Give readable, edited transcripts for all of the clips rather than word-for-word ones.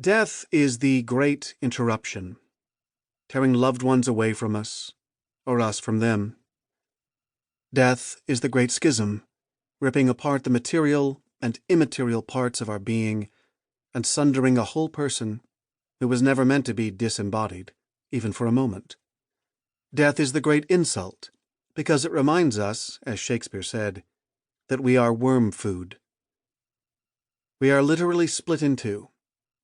Death is the great interruption, tearing loved ones away from us, or us from them. Death is the great schism, ripping apart the material and immaterial parts of our being and sundering a whole person who was never meant to be disembodied, even for a moment. Death is the great insult, because it reminds us, as Shakespeare said, that we are worm food. We are literally split in two.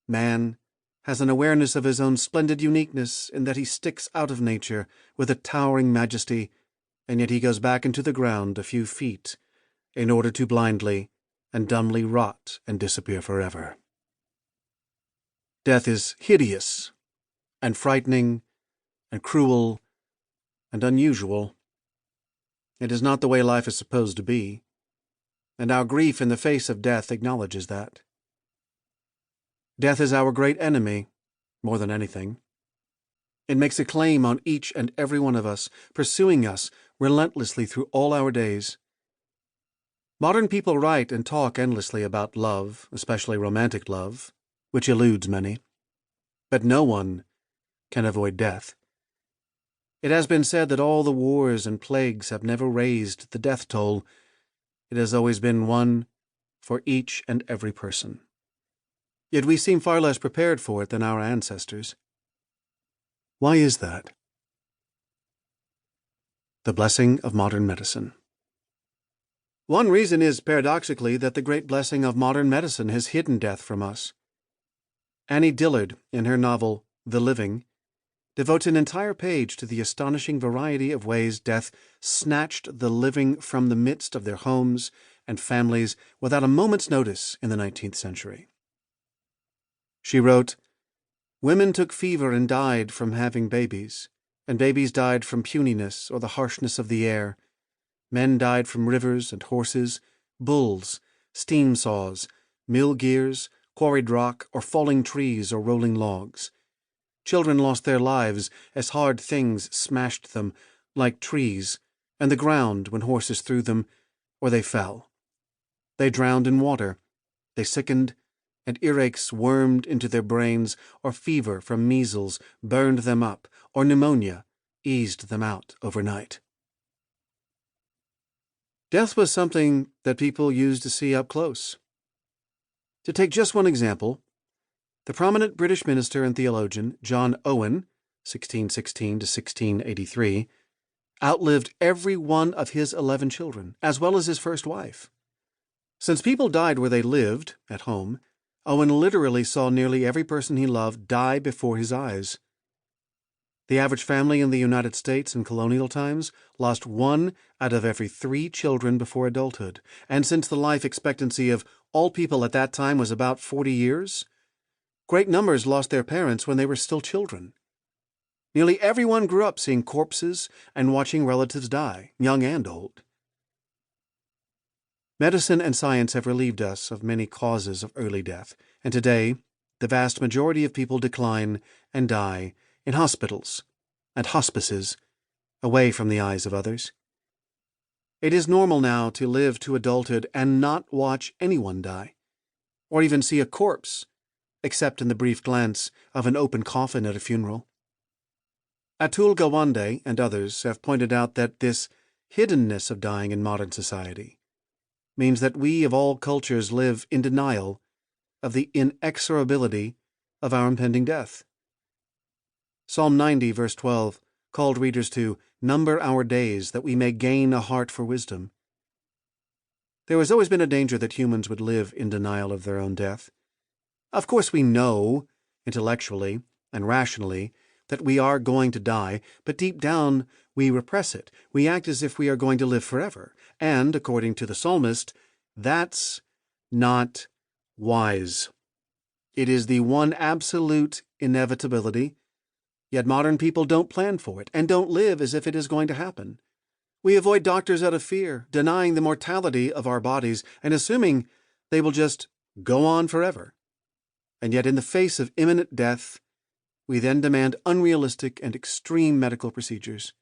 Man has an awareness of his own splendid uniqueness in that he sticks out of nature with a towering majesty, and yet he goes back into the ground a few feet in order to blindly and dumbly rot and disappear forever. Death is hideous and frightening and cruel and unusual. It is not the way life is supposed to be, and our grief in the face of death acknowledges that. Death is our great enemy, more than anything. It makes a claim on each and every one of us, pursuing us relentlessly through all our days. Modern people write and talk endlessly about love, especially romantic love, which eludes many. But no one can avoid death. It has been said that all the wars and plagues have never raised the death toll. It has always been one for each and every person. Yet we seem far less prepared for it than our ancestors. Why is that? The blessing of modern medicine. One reason is, paradoxically, that the great blessing of modern medicine has hidden death from us. Annie Dillard, in her novel The Living, devotes an entire page to the astonishing variety of ways death snatched the living from the midst of their homes and families without a moment's notice in the 19th century. She wrote, "Women took fever and died from having babies, and babies died from puniness or the harshness of the air. Men died from rivers and horses, bulls, steam saws, mill gears, quarried rock, or falling trees or rolling logs. Children lost their lives as hard things smashed them, like trees, and the ground when horses threw them, or they fell. They drowned in water, they sickened, and earaches wormed into their brains, or fever from measles burned them up, or pneumonia eased them out overnight." Death was something that people used to see up close. To take just one example, the prominent British minister and theologian John Owen, 1616 to 1683, outlived every one of his 11 children, as well as his first wife. Since people died where they lived, at home, Owen literally saw nearly every person he loved die before his eyes. The average family in the United States in colonial times lost 1 out of every 3 children before adulthood, and since the life expectancy of all people at that time was about 40 years, great numbers lost their parents when they were still children. Nearly everyone grew up seeing corpses and watching relatives die, young and old. Medicine and science have relieved us of many causes of early death, and today the vast majority of people decline and die in hospitals and hospices, away from the eyes of others. It is normal now to live to adulthood and not watch anyone die, or even see a corpse, except in the brief glance of an open coffin at a funeral. Atul Gawande and others have pointed out that this hiddenness of dying in modern society means that we of all cultures live in denial of the inexorability of our impending death. Psalm 90, verse 12, called readers to number our days that we may gain a heart for wisdom. There has always been a danger that humans would live in denial of their own death. Of course we know, intellectually and rationally, that we are going to die, but deep down we repress it. We act as if we are going to live forever. And, according to the psalmist, that's not wise. It is the one absolute inevitability, yet modern people don't plan for it and don't live as if it is going to happen. We avoid doctors out of fear, denying the mortality of our bodies and assuming they will just go on forever. And yet in the face of imminent death, we then demand unrealistic and extreme medical procedures.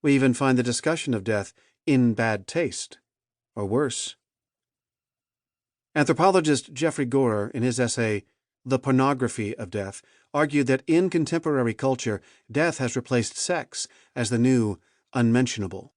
We even find the discussion of death in bad taste, or worse. Anthropologist Jeffrey Gorer, in his essay, The Pornography of Death, argued that in contemporary culture, death has replaced sex as the new unmentionable.